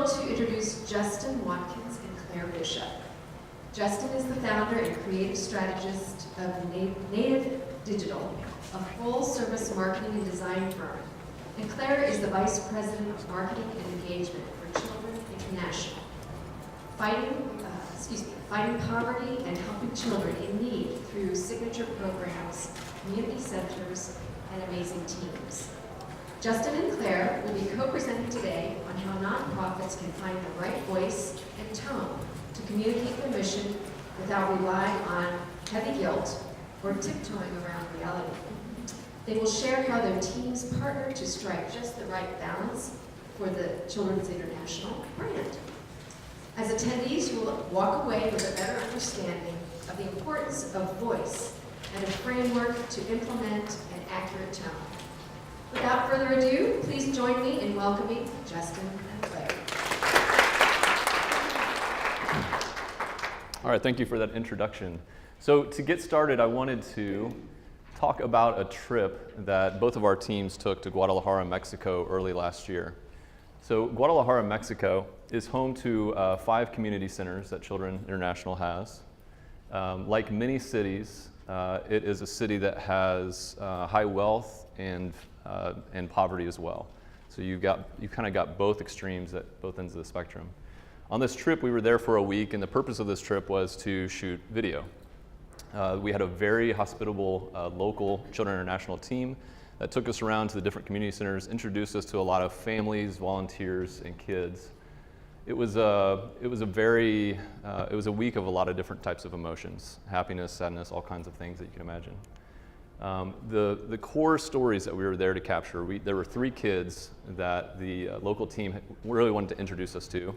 thrilled to introduce Justin Watkins and Claire Bishop. Justin is the founder and creative strategist of Native Digital, a full-service marketing and design firm. And Claire is the Vice President of Marketing and Engagement for Children International, fighting poverty and helping children in need through signature programs, community centers, and amazing teams. Justin and Claire will be co-presenting today on how nonprofits can find the right voice and tone to communicate their mission without relying on heavy guilt or tiptoeing around reality. They will share how their teams partner to strike just the right balance for the Children's International brand. As attendees, you will walk away with a better understanding of the importance of voice and a framework to implement an accurate tone. Without further ado, please join me in welcoming Justin and Claire. All right, thank you for that introduction. So to get started, I wanted to talk about a trip that both of our teams took to Guadalajara, Mexico early last year. So Guadalajara, Mexico is home to 5 community centers that Children International has. Like many cities, it is a city that has high wealth and poverty as well. So you kind of got both extremes at both ends of the spectrum. On this trip, we were there for a week, and the purpose of this trip was to shoot video. We had a very hospitable local Children International team that took us around to the different community centers, introduced us to a lot of families, volunteers, and kids. It was a week of a lot of different types of emotions: happiness, sadness, all kinds of things that you can imagine. The core stories that we were there to capture, there were 3 kids that the local team really wanted to introduce us to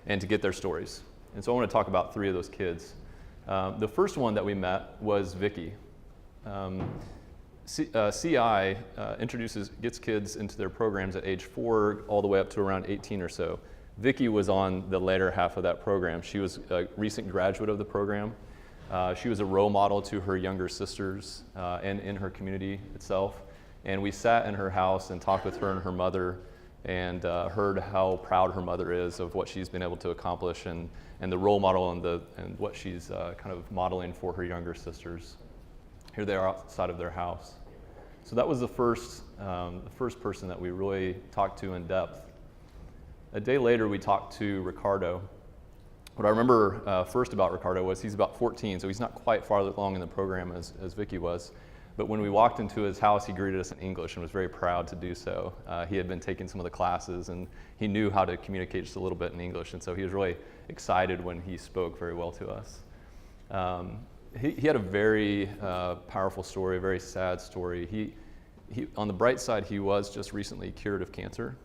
and to get their stories. And so I want to talk about 3 of those kids. The first one that we met was Vicky. CI gets kids into their programs at age 4 all the way up to around 18 or so. Vicky was on the later half of that program. She was a recent graduate of the program. She was a role model to her younger sisters and in her community itself. And we sat in her house and talked with her and her mother and heard how proud her mother is of what she's been able to accomplish and the role model and what she's kind of modeling for her younger sisters. Here they are outside of their house. So that was the first person that we really talked to in depth. A day later, we talked to Ricardo. What I remember first about Ricardo was he's about 14, so he's not quite far along in the program as Vicky was. But when we walked into his house, he greeted us in English and was very proud to do so. He had been taking some of the classes, and he knew how to communicate just a little bit in English, and so he was really excited when he spoke very well to us. He had a very powerful story, a very sad story. He, on the bright side, he was just recently cured of cancer.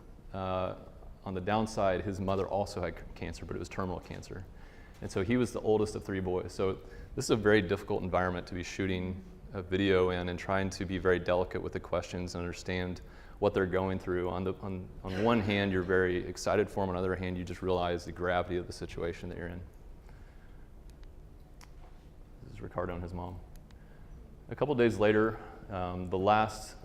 On the downside, his mother also had cancer, but it was terminal cancer. And so he was the oldest of 3 boys. So this is a very difficult environment to be shooting a video in and trying to be very delicate with the questions and understand what they're going through. On one hand, you're very excited for them. On the other hand, you just realize the gravity of the situation that you're in. This is Ricardo and his mom. A couple days later, the last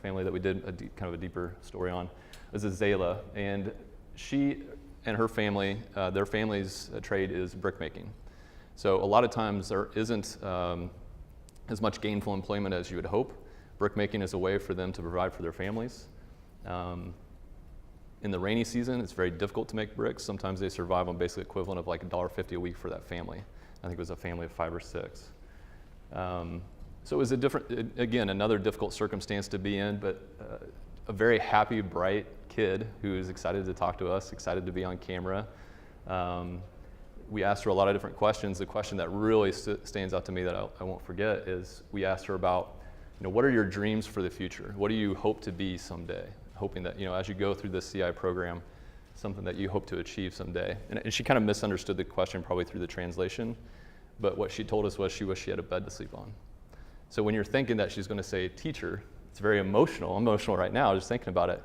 family that we did kind of a deeper story on was Azela, and she and her family, their family's trade is brickmaking. So a lot of times there isn't as much gainful employment as you would hope. Brickmaking is a way for them to provide for their families. In the rainy season, it's very difficult to make bricks. Sometimes they survive on basically equivalent of like $1.50 a week for that family. I think it was a family of 5 or 6. So it was again, another difficult circumstance to be in, but a very happy, bright kid who is excited to talk to us, excited to be on camera. We asked her a lot of different questions. The question that really stands out to me that I won't forget is we asked her about, what are your dreams for the future? What do you hope to be someday? Hoping that, as you go through this CI program, something that you hope to achieve someday. And she kind of misunderstood the question probably through the translation, but what she told us was she wished she had a bed to sleep on. So when you're thinking that she's going to say teacher, it's very emotional. I'm emotional right now just thinking about it.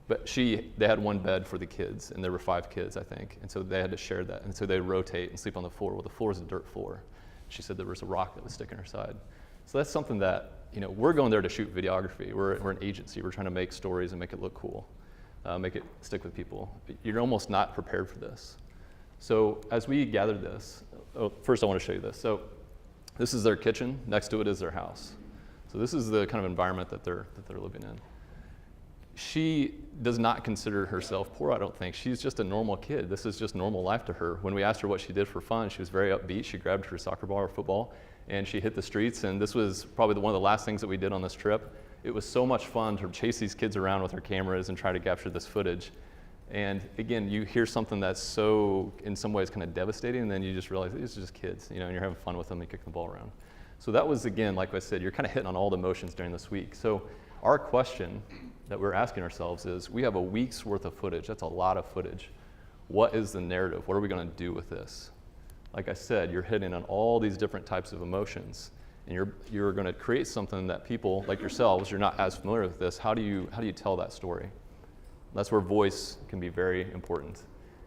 But they had one bed for the kids, and there were 5 kids, I think, and so they had to share that. And so they rotate and sleep on the floor. Well, the floor is a dirt floor. She said there was a rock that was sticking her side. So that's something that, we're going there to shoot videography. We're an agency. We're trying to make stories and make it look cool. make it stick with people. You're almost not prepared for this. So as we gathered this, first I want to show you this. So this is their kitchen. Next to it is their house. So this is the kind of environment that they're living in. She does not consider herself poor, I don't think. She's just a normal kid. This is just normal life to her. When we asked her what she did for fun, she was very upbeat. She grabbed her soccer ball or football, and she hit the streets, and this was probably one of the last things that we did on this trip. It was so much fun to chase these kids around with our cameras and try to capture this footage. And again, you hear something that's so, in some ways, kind of devastating, and then you just realize these are just kids, and you're having fun with them and kicking the ball around. So that was, again, like I said, you're kind of hitting on all the emotions during this week. So our question that we're asking ourselves is, we have a week's worth of footage. That's a lot of footage. What is the narrative? What are we going to do with this? Like I said, you're hitting on all these different types of emotions, and you're going to create something that people like yourselves, you're not as familiar with this. How do you tell that story? That's where voice can be very important.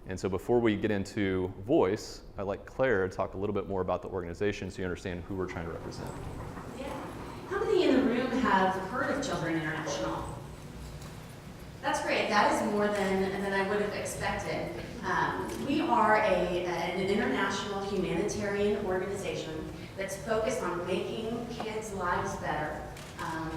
And so before we get into voice, I'd like Claire to talk a little bit more about the organization so you understand who we're trying to represent. Yeah. How many in the room have heard of Children International? That's great. That is more than I would have expected. We are an international humanitarian organization that's focused on making kids' lives better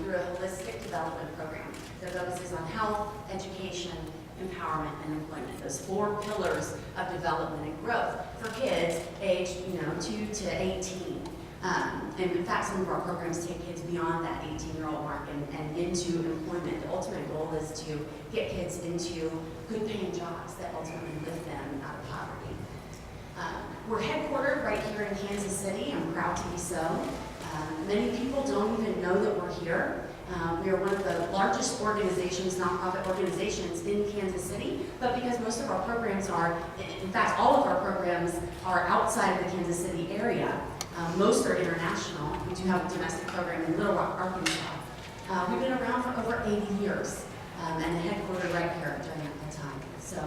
through a holistic development program that focuses on health, education, empowerment, and employment. Those 4 pillars of development and growth for kids aged 2 to 18. And in fact, some of our programs take kids beyond that 18-year-old mark and into employment. The ultimate goal is to get kids into good-paying jobs that ultimately lift them out of poverty. We're headquartered right here in Kansas City. I'm proud to be so. Many people don't even know that we're here. We are one of the largest organizations, nonprofit organizations in Kansas City, but because most of our programs are, in fact, all of our programs are outside of the Kansas City area. Most are international. We do have a domestic program in Little Rock, Arkansas. We've been around for over 80 years and headquartered right here during that time. So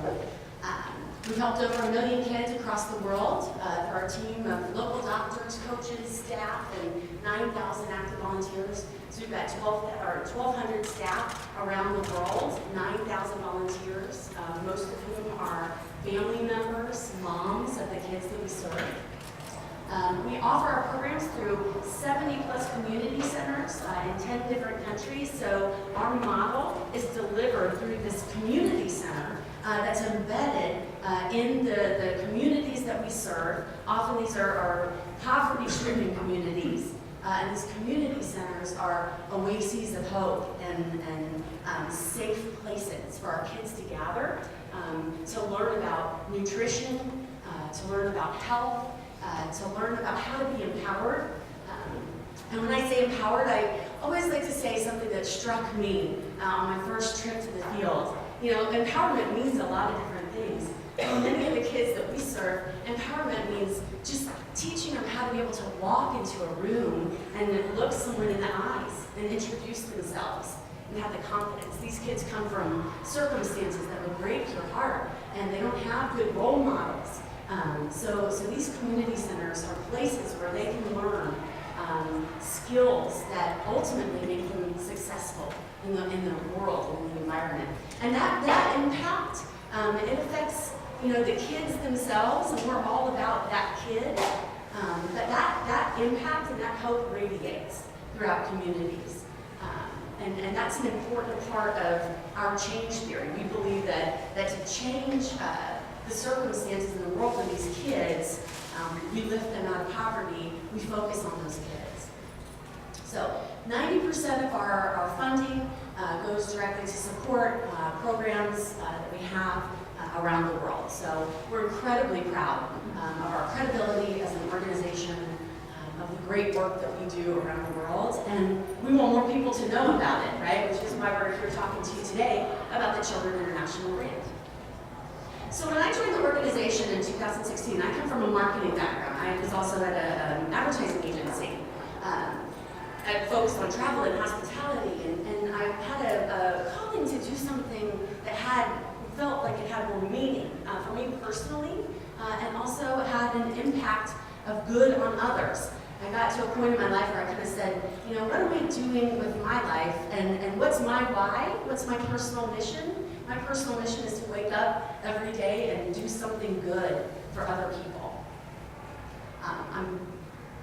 we've helped over 1 million kids across the world through our team of local doctors, coaches, staff, and 9,000 active volunteers. So we've got 1,200 staff around the world, 9,000 volunteers, most of whom are family members, moms of the kids that we serve. We offer our programs through 70+ community centers in 10 different countries. So our model is delivered through this community center that's embedded in the communities that we serve. Often these are poverty-stricken communities. And these community centers are oases of hope and safe places for our kids to gather, to learn about nutrition, to learn about health, to learn about how to be empowered. And when I say empowered, I always like to say something that struck me on my first trip to the field. Empowerment means a lot of different things. For many of the kids that we serve, empowerment means just teaching them how to be able to walk into a room and look someone in the eyes and introduce themselves and have the confidence. These kids come from circumstances that would break your heart, and they don't have good role models. So these community centers are places where they can learn skills that ultimately make them successful in the world, in the environment. And that impact, it affects the kids themselves, and we're all about that kid. But that impact and that hope radiates throughout communities. And that's an important part of our change theory. We believe that to change the circumstances in the world for these kids, we lift them out of poverty, we focus on those kids. So 90% of our funding goes directly to support programs that we have around the world. So we're incredibly proud of our credibility as an organization, of the great work that we do around the world, and we want more people to know about it, right? Which is why we're here talking to you today about the Children International Grant. So when I joined the organization in 2016, I come from a marketing background. I was also at an advertising agency. I focused on travel and hospitality, and I had a calling to do something that felt like it had more meaning for me personally, and also had an impact of good on others. I got to a point in my life where I kind of said, what am I doing with my life, and what's my why? What's my personal mission? My personal mission is to wake up every day and do something good for other people. I'm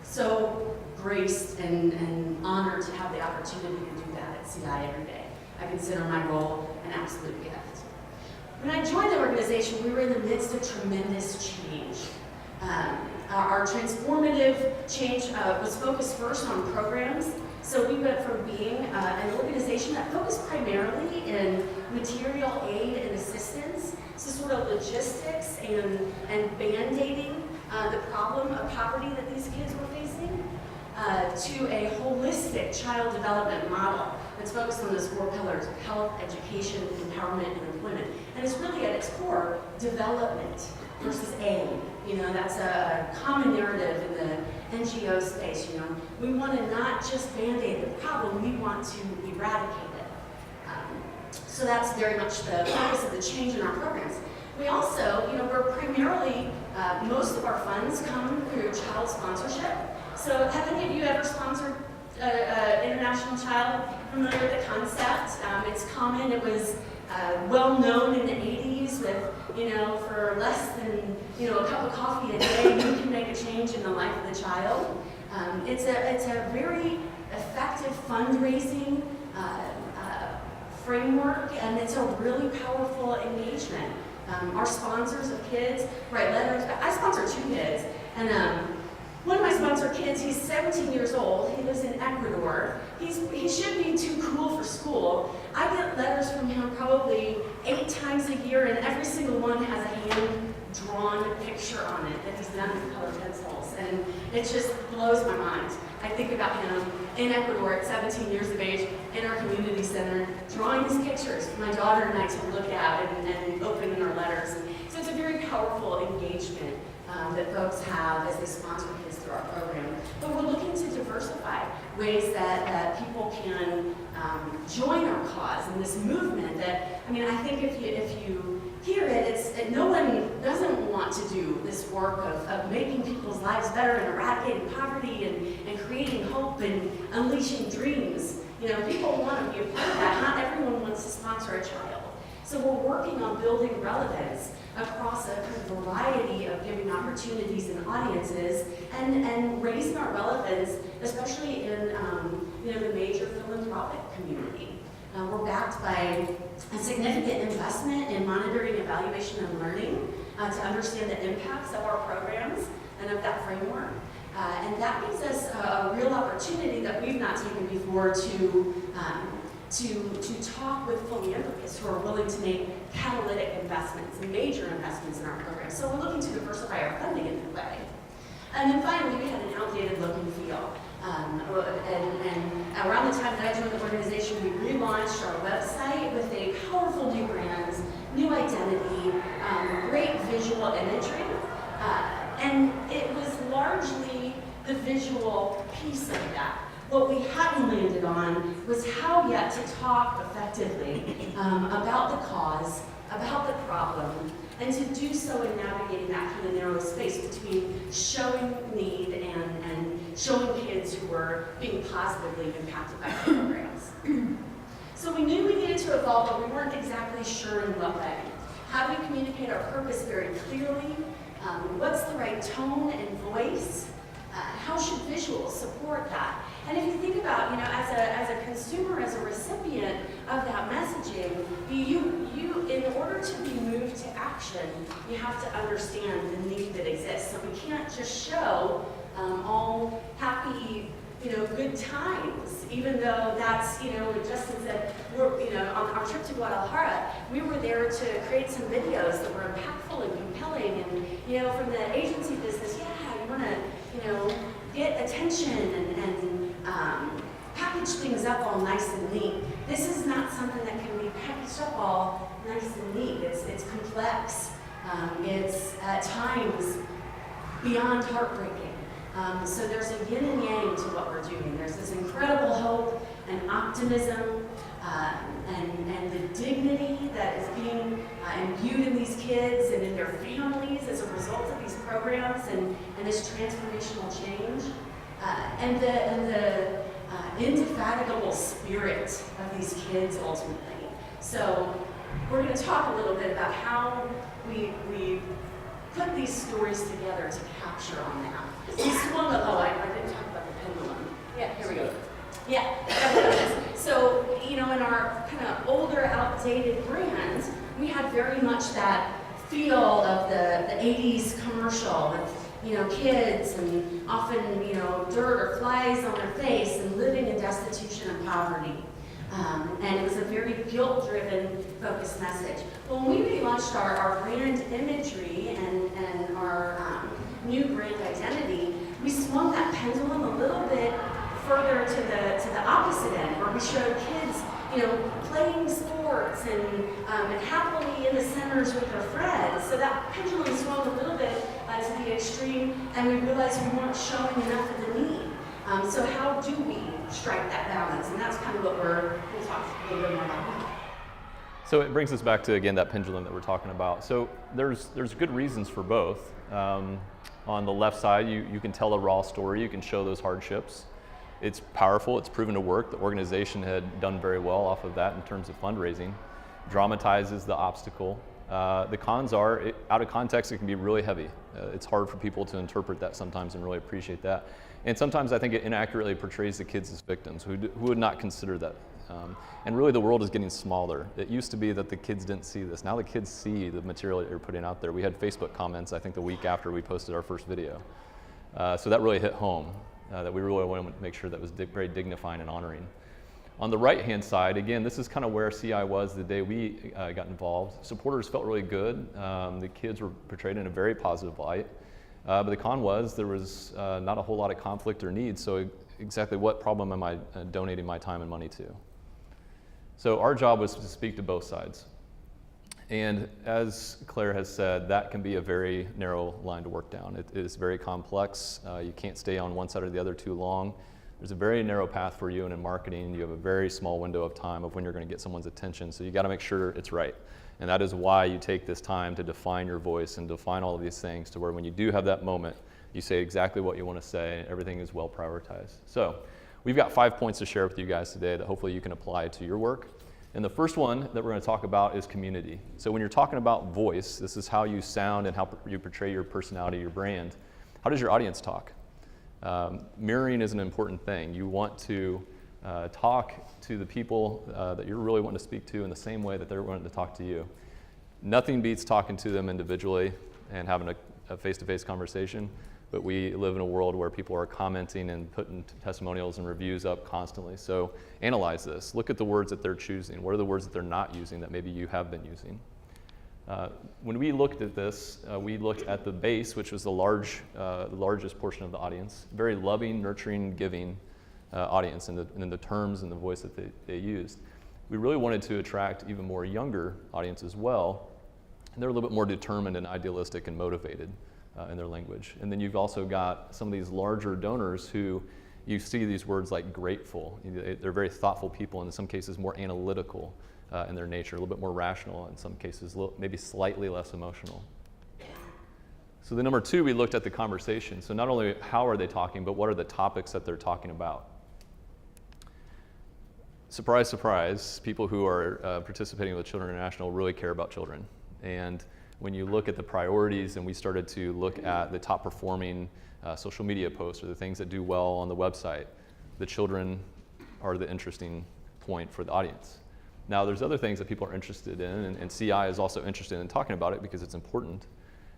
so graced and honored to have the opportunity to do that at CI every day. I consider my role an absolute gift. When I joined the organization, we were in the midst of tremendous change. Our transformative change was focused first on programs. So we went from being an organization that focused primarily in material aid and assistance, so sort of logistics and band-aiding the problem of poverty that these kids were facing, to a holistic child development model that's focused on those 4 pillars of health, education, empowerment, and employment. And it's really at its core, development versus aid. You know, that's a common narrative in the NGO space, you know. We want to not just band-aid the problem, we want to eradicate it. So that's very much the focus of the change in our programs. We also, you know, we're primarily, most of our funds come through child sponsorship. So have any of you ever sponsored international child? Familiar with the concept? It's common. It was well known in the 80s with, you know, for less than, you know, a cup of coffee a day, you can make a change in the life of the child. It's a very effective fundraising framework, and it's a really powerful engagement. Our sponsors of kids write letters. I sponsor 2 kids, and one of my sponsored kids, he's 17 years old. He lives in Ecuador. He should be too cool for school. I get letters from him probably 8 times a year, and every single one has a hand-drawn picture on it that he's done with colored pencils, and it just blows my mind. I think about him in Ecuador at 17 years of age in our community center, drawing his pictures for my daughter and I to look at and open in our letters. And so it's a very powerful engagement that folks have as they sponsor kids through our program. But we're looking to diversify ways that people can join our cause in this movement that, I mean, I think if you hear it, no one doesn't want to do this work of making people's lives better and eradicating poverty and creating hope and unleashing dreams. You know, people want to be a part of that. Not everyone wants to sponsor a child. So we're working on building relevance across a variety of giving opportunities and audiences, and raising our relevance, especially in you know, the major philanthropic community. We're backed by a significant investment in monitoring, evaluation, and learning to understand the impacts of our programs and of that framework. And that gives us a real opportunity that we've not taken before to talk with philanthropists who are willing to make catalytic investments and major investments in our program. So we're looking to diversify our funding in that way. And then finally, we had an outdated look and feel. And around the time that I joined the organization, we relaunched our website with a powerful new brand, new identity, great visual imagery. And it was largely the visual piece of that. What we hadn't landed on was how yet to talk effectively about the cause, about the problem, and to do so in navigating that kind of narrow space between showing need and showing kids who were being positively impacted by our programs. So we knew we needed to evolve, but we weren't exactly sure in what way. How do we communicate our purpose very clearly? What's the right tone and voice? How should visuals support that? And if you think about, you know, as a consumer, as a recipient of that messaging, you in order to be moved to action, you have to understand the need that exists. So we can't just show all happy, you know, good times, even though that's, you know, Justin said, we're, you know, on our trip to Guadalajara, we were there to create some videos that were impactful and compelling, and, you know, from the agency business, yeah, you want to, you know, get attention and package things up all nice and neat. This is not something that can be packaged up all nice and neat. It's complex. It's at times beyond heartbreaking. So there's a yin and yang to what we're doing. There's this incredible hope and optimism and the dignity that is being imbued in these kids and in their families as a result of these programs and this transformational change. And the indefatigable spirit of these kids ultimately. So we're going to talk a little bit about how we put these stories together to capture on that. We swung I didn't talk about the pendulum. Yeah, here we go. Yeah, that's what it is. So, in our kind of older, outdated brands, we had very much that feel of the 80s commercial with, kids and often, dirt or flies on their face and living in destitution and poverty. And it was a very guilt-driven, focused message. Well, when we relaunched our brand imagery and our new brand identity, we swung that pendulum a little bit further to the opposite end, where we showed kids, playing sports and happily in the centers with their friends. So that pendulum swung a little bit to the extreme, and we realized we weren't showing enough of the need. So how do we strike that balance? And that's kind of what we'll talk a little bit more about. So it brings us back to, again, that pendulum that we're talking about. So there's good reasons for both. On the left side, you can tell a raw story, you can show those hardships. It's powerful, it's proven to work. The organization had done very well off of that in terms of fundraising. Dramatizes the obstacle. The cons are, out of context, it can be really heavy. It's hard for people to interpret that sometimes and really appreciate that. And sometimes I think it inaccurately portrays the kids as victims who would not consider that. And really the world is getting smaller. It used to be that the kids didn't see this. Now the kids see the material that you're putting out there. We had Facebook comments, I think, the week after we posted our first video. So that really hit home, that we really wanted to make sure that was very dignifying and honoring. On the right-hand side, again, this is kind of where CI was the day we got involved. Supporters felt really good. The kids were portrayed in a very positive light. But the con was there was not a whole lot of conflict or need, so exactly what problem am I donating my time and money to? So our job was to speak to both sides. And as Claire has said, that can be a very narrow line to work down. It is very complex. You can't stay on one side or the other too long. There's a very narrow path for you, and in marketing, you have a very small window of time of when you're going to get someone's attention, so you got to make sure it's right. And that is why you take this time to define your voice and define all of these things to where when you do have that moment, you say exactly what you want to say, and everything is well prioritized. So we've got 5 points to share with you guys today that hopefully you can apply to your work. And the first one that we're going to talk about is community. So when you're talking about voice, this is how you sound and how you portray your personality, your brand. How does your audience talk? Mirroring is an important thing. You want to talk to the people that you're really wanting to speak to in the same way that they're wanting to talk to you. Nothing beats talking to them individually and having a face-to-face conversation, but we live in a world where people are commenting and putting testimonials and reviews up constantly. So analyze this. Look at the words that they're choosing. What are the words that they're not using that maybe you have been using? When we looked at this, we looked at the base, which was the largest portion of the audience, very loving, nurturing, giving audience in the terms and the voice that they used. We really wanted to attract even more younger audience as well. And they're a little bit more determined and idealistic and motivated in their language. And then you've also got some of these larger donors who you see these words like grateful. They're very thoughtful people, and in some cases more analytical in their nature, a little bit more rational, in some cases maybe slightly less emotional. So the number 2, we looked at the conversation. So not only how are they talking, but what are the topics that they're talking about? Surprise, surprise, people who are participating with Children International really care about children. And when you look at the priorities, and we started to look at the top performing social media posts or the things that do well on the website, the children are the interesting point for the audience. Now, there's other things that people are interested in, and CI is also interested in talking about it because it's important,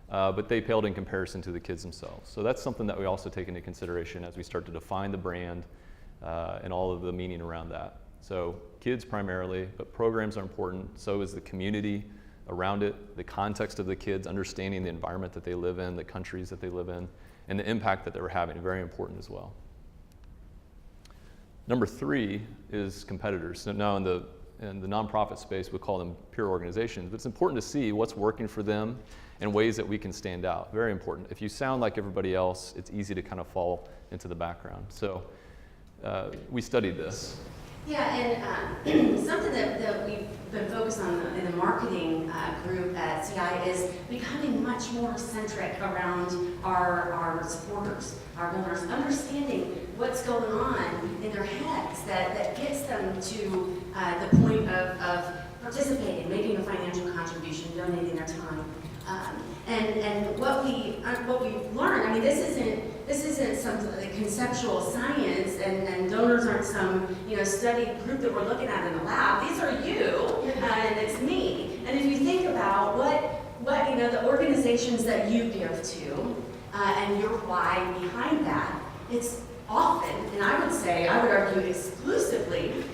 but they paled in comparison to the kids themselves. So that's something that we also take into consideration as we start to define the brand and all of the meaning around that. So kids primarily, but programs are important. So is the community around it, the context of the kids, understanding the environment that they live in, the countries that they live in, and the impact that they were having, very important as well. Number 3 is competitors. So now in the nonprofit space, we call them peer organizations, but it's important to see what's working for them and ways that we can stand out. Very important. If you sound like everybody else, it's easy to kind of fall into the background. So we studied this. Yeah, and something that we've been focused on in the marketing group at CI is becoming much more centric around our supporters, our donors, understanding what's going on in their heads that gets them to the point of participating, making a financial contribution, donating their time. And what we've learned, I mean, this isn't some conceptual science, and donors aren't some study group that we're looking at in the lab. These are you, and it's me. And if you think about what the organizations that you give to, and your why behind that, it's often, and I would argue exclusively,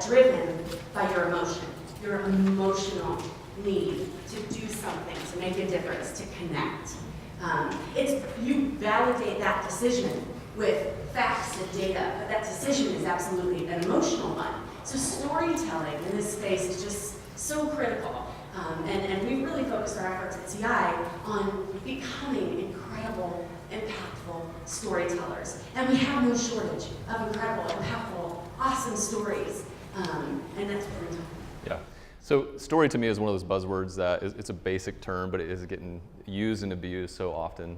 driven by your emotion, your emotional need to do something, to make a difference, to connect. You validate that decision with facts and data, but that decision is absolutely an emotional one. So storytelling in this space is just so critical. And we've really focused our efforts at CI on becoming incredible, impactful storytellers. And we have no shortage of incredible, impactful, awesome stories. And that's what we're doing. Yeah. So story to me is one of those buzzwords that it's a basic term, but it is getting used and abused so often.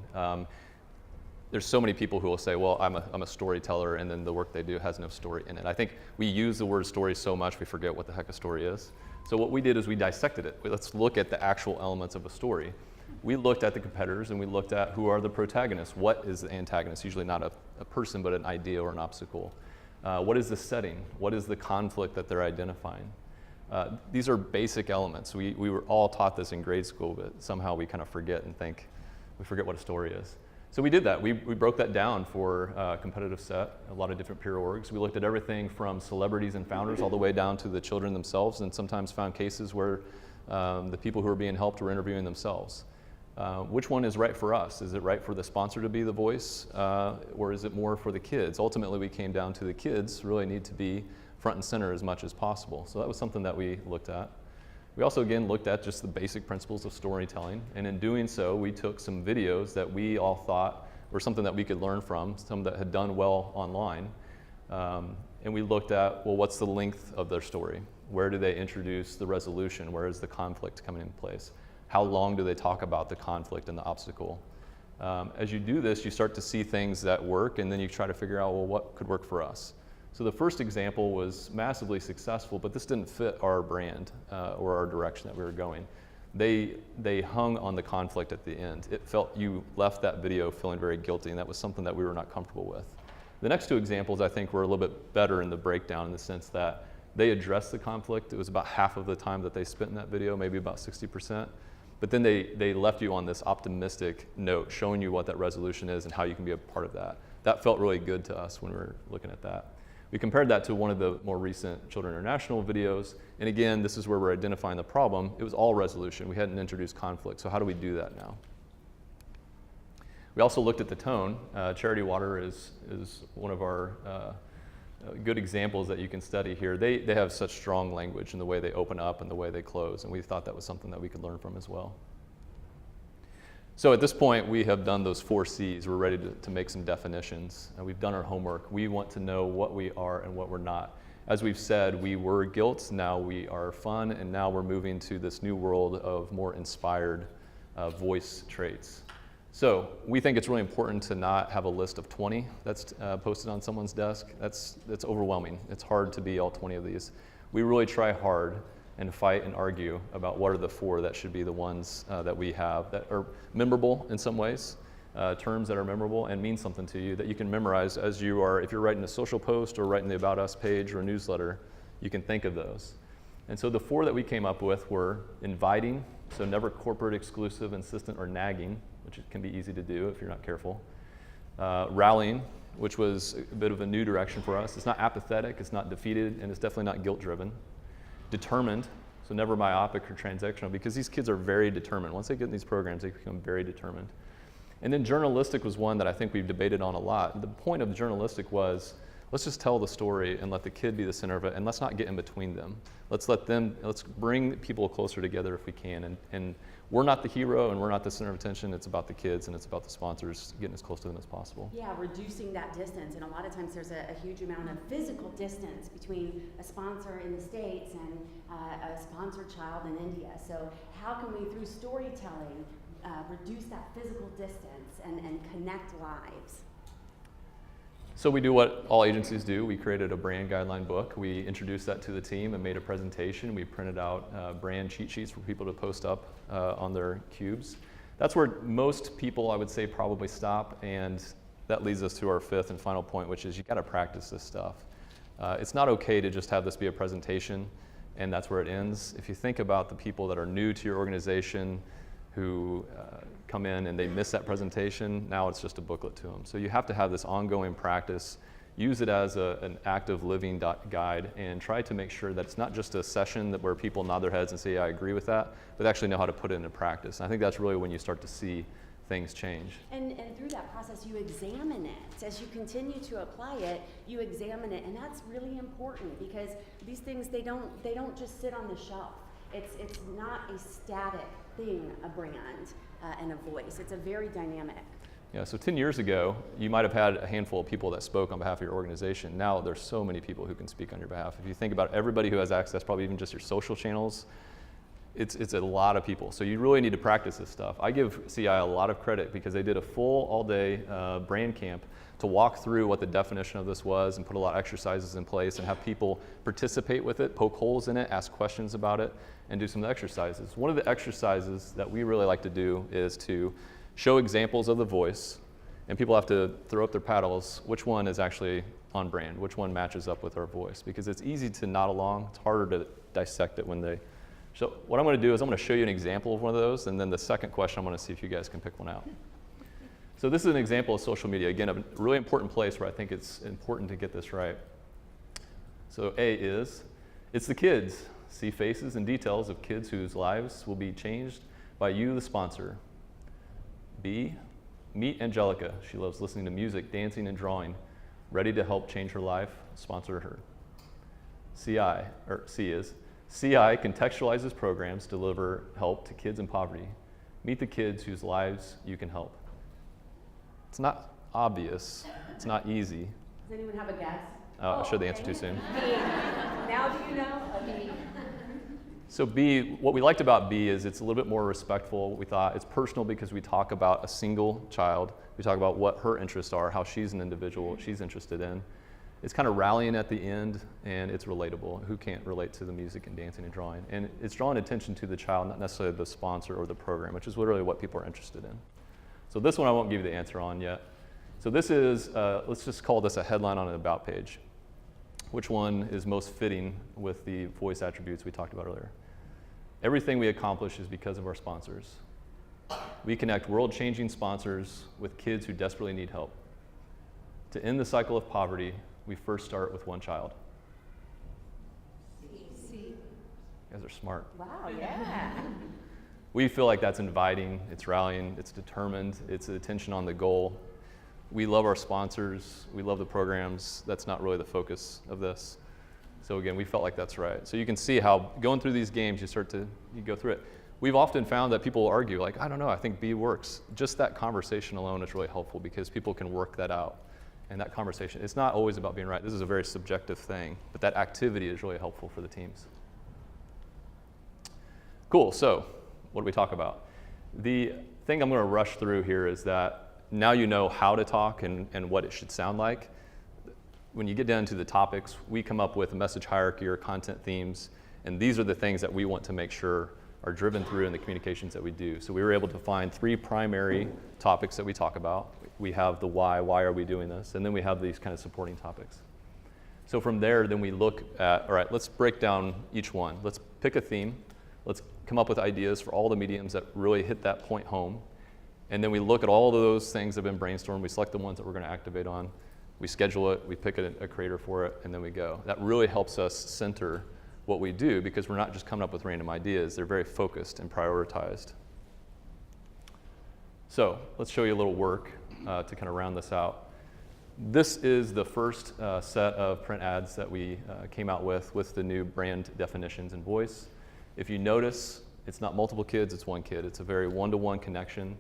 There's so many people who will say, well, I'm a storyteller, and then the work they do has no story in it. I think we use the word story so much we forget what the heck a story is. So what we did is we dissected it. Let's look at the actual elements of a story. We looked at the competitors, and we looked at who are the protagonists. What is the antagonist? Usually not a person, but an idea or an obstacle. What is the setting? What is the conflict that they're identifying? These are basic elements. We were all taught this in grade school, but somehow we kind of forget and think we forget what a story is. So we did that. We broke that down for a competitive set, a lot of different peer orgs. We looked at everything from celebrities and founders all the way down to the children themselves, and sometimes found cases where the people who were being helped were interviewing themselves. Which one is right for us? Is it right for the sponsor to be the voice, or is it more for the kids? Ultimately, we came down to the kids really need to be front and center as much as possible. So that was something that we looked at. We also, again, looked at just the basic principles of storytelling, and in doing so, we took some videos that we all thought were something that we could learn from, some that had done well online, and we looked at, well, what's the length of their story? Where do they introduce the resolution? Where is the conflict coming into place? How long do they talk about the conflict and the obstacle? As you do this, you start to see things that work, and then you try to figure out, well, what could work for us? So the first example was massively successful, but this didn't fit our brand or our direction that we were going. They hung on the conflict at the end. It felt you left that video feeling very guilty, and that was something that we were not comfortable with. The next two examples, I think, were a little bit better in the breakdown in the sense that they addressed the conflict. It was about half of the time that they spent in that video, maybe about 60%. But then they left you on this optimistic note, showing you what that resolution is and how you can be a part of that. That felt really good to us when we were looking at that. We compared that to one of the more recent Children International videos. And again, this is where we're identifying the problem. It was all resolution. We hadn't introduced conflict. So how do we do that now? We also looked at the tone. Charity Water is one of our good examples that you can study here. They have such strong language in the way they open up and the way they close, and we thought that was something that we could learn from as well. So at this point, we have done those 4 C's. We're ready to make some definitions. We've done our homework. We want to know what we are and what we're not. As we've said, we were guilt, now we are fun, and now we're moving to this new world of more inspired voice traits. So we think it's really important to not have a list of 20 that's posted on someone's desk. That's overwhelming. It's hard to be all 20 of these. We really try hard and fight and argue about what are the 4 that should be the ones that we have that are memorable in some ways, terms that are memorable and mean something to you that you can memorize as you are, if you're writing a social post or writing the About Us page or a newsletter, you can think of those. And so the 4 that we came up with were inviting, so never corporate, exclusive, insistent, or nagging, which can be easy to do if you're not careful. Rallying, which was a bit of a new direction for us. It's not apathetic, it's not defeated, and it's definitely not guilt-driven. Determined, so never myopic or transactional, because these kids are very determined. Once they get in these programs, they become very determined. And then journalistic was one that I think we've debated on a lot. The point of journalistic was, let's just tell the story and let the kid be the center of it, and let's not get in between them. Let's bring people closer together if we can. And we're not the hero and we're not the center of attention. It's about the kids and it's about the sponsors getting as close to them as possible. Yeah, reducing that distance. And a lot of times there's a huge amount of physical distance between a sponsor in the States and a sponsored child in India. So how can we, through storytelling, reduce that physical distance and connect lives? So we do what all agencies do. We created a brand guideline book. We introduced that to the team and made a presentation. We printed out brand cheat sheets for people to post up on their cubes. That's where most people, I would say, probably stop, and that leads us to our fifth and final point, which is you got to practice this stuff. It's not okay to just have this be a presentation and that's where it ends. If you think about the people that are new to your organization who come in and they miss that presentation, now it's just a booklet to them. So you have to have this ongoing practice. Use it as an active living guide and try to make sure that it's not just a session where people nod their heads and say, yeah, I agree with that, but actually know how to put it into practice. And I think that's really when you start to see things change. And through that process, you examine it. As you continue to apply it, you examine it, and that's really important because these things, they don't just sit on the shelf. It's not a static thing, a brand and a voice. It's a very dynamic. Yeah, so 10 years ago, you might have had a handful of people that spoke on behalf of your organization. Now there's so many people who can speak on your behalf. If you think about everybody who has access, probably even just your social channels, it's a lot of people. So you really need to practice this stuff. I give CI a lot of credit because they did a full all-day brand camp to walk through what the definition of this was and put a lot of exercises in place and have people participate with it, poke holes in it, ask questions about it, and do some exercises. One of the exercises that we really like to do is to show examples of the voice, and people have to throw up their paddles, which one is actually on brand, which one matches up with our voice, because it's easy to nod along. It's harder to dissect it when they. So what I'm going to do is I'm going to show you an example of one of those, and then the second question I'm going to see if you guys can pick one out. So this is an example of social media. Again, a really important place where I think it's important to get this right. So A is, it's the kids. See faces and details of kids whose lives will be changed by you, the sponsor. B, meet Angelica. She loves listening to music, dancing, and drawing. Ready to help change her life? Sponsor her. C is, CI contextualizes programs to deliver help to kids in poverty. Meet the kids whose lives you can help. It's not obvious. It's not easy. Does anyone have a guess? I showed the answer too soon. Now do you know? Okay. So B, what we liked about B is it's a little bit more respectful. We thought it's personal because we talk about a single child. We talk about what her interests are, how she's an individual, what she's interested in. It's kind of rallying at the end, and it's relatable. Who can't relate to the music and dancing and drawing? And it's drawing attention to the child, not necessarily the sponsor or the program, which is literally what people are interested in. So this one I won't give you the answer on yet. So this is, let's just call this a headline on an about page. Which one is most fitting with the voice attributes we talked about earlier? Everything we accomplish is because of our sponsors. We connect world-changing sponsors with kids who desperately need help. To end the cycle of poverty, we first start with one child. C. You guys are smart. Wow, yeah. We feel like that's inviting, it's rallying, it's determined, it's attention on the goal. We love our sponsors, we love the programs. That's not really the focus of this. So again, we felt like that's right. So you can see how going through these games, you go through it. We've often found that people argue, like, I don't know, I think B works. Just that conversation alone is really helpful because people can work that out. And that conversation, it's not always about being right. This is a very subjective thing, but that activity is really helpful for the teams. Cool, so what do we talk about? The thing I'm going to rush through here is that now you know how to talk and what it should sound like. When you get down to the topics, we come up with a message hierarchy or content themes, and these are the things that we want to make sure are driven through in the communications that we do. So we were able to find 3 primary topics that we talk about. We have the why are we doing this, and then we have these kind of supporting topics. So from there, then we look at, all right, let's break down each one. Let's pick a theme. Let's come up with ideas for all the mediums that really hit that point home. And then we look at all of those things that have been brainstormed. We select the ones that we're going to activate on. We schedule it, we pick a creator for it, and then we go. That really helps us center what we do because we're not just coming up with random ideas. They're very focused and prioritized. So let's show you a little work to kind of round this out. This is the first set of print ads that we came out with the new brand definitions and voice. If you notice, it's not multiple kids, it's one kid. It's a very one-to-one connection.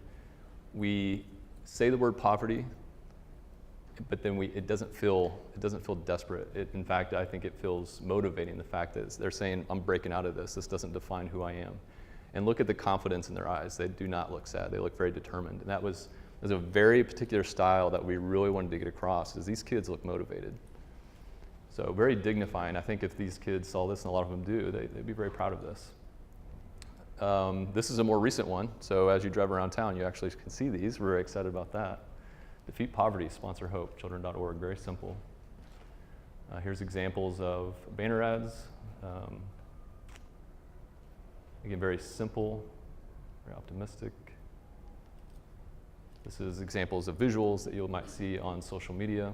We say the word poverty, but then it doesn't feel desperate. In fact, I think it feels motivating, the fact that they're saying, I'm breaking out of this. This doesn't define who I am. And look at the confidence in their eyes. They do not look sad. They look very determined. And that's There's a very particular style that we really wanted to get across, is these kids look motivated. So very dignifying. I think if these kids saw this, and a lot of them do, they'd be very proud of this. This is a more recent one, so as you drive around town, you actually can see these. We're very excited about that. Defeat poverty, sponsor hope, children.org, very simple. Here's examples of banner ads. Again, very simple, very optimistic. This is examples of visuals that you might see on social media.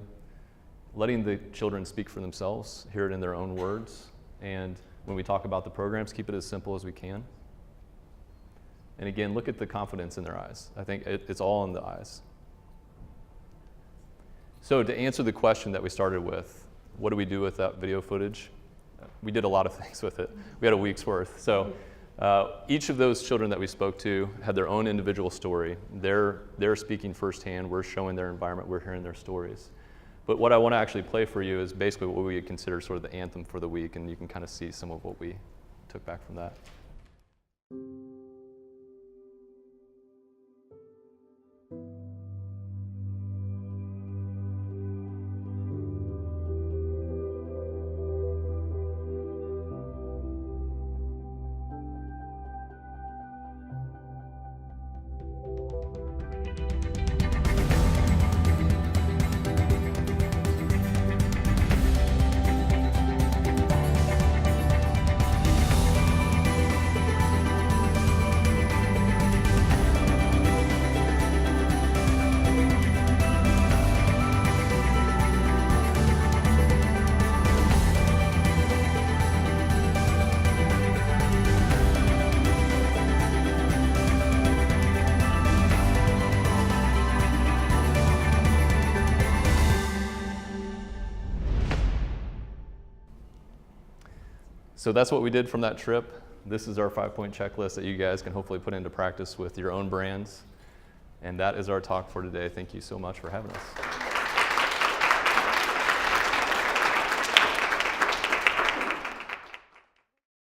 Letting the children speak for themselves, hear it in their own words, and when we talk about the programs, keep it as simple as we can. And again, look at the confidence in their eyes. I think it's all in the eyes. So to answer the question that we started with, what do we do with that video footage? We did a lot of things with it. We had a week's worth. So each of those children that we spoke to had their own individual story. They're speaking firsthand. We're showing their environment. We're hearing their stories. But what I want to actually play for you is basically what we would consider sort of the anthem for the week, and you can kind of see some of what we took back from that. So that's what we did from that trip. This is our 5-point checklist that you guys can hopefully put into practice with your own brands. And that is our talk for today. Thank you so much for having us.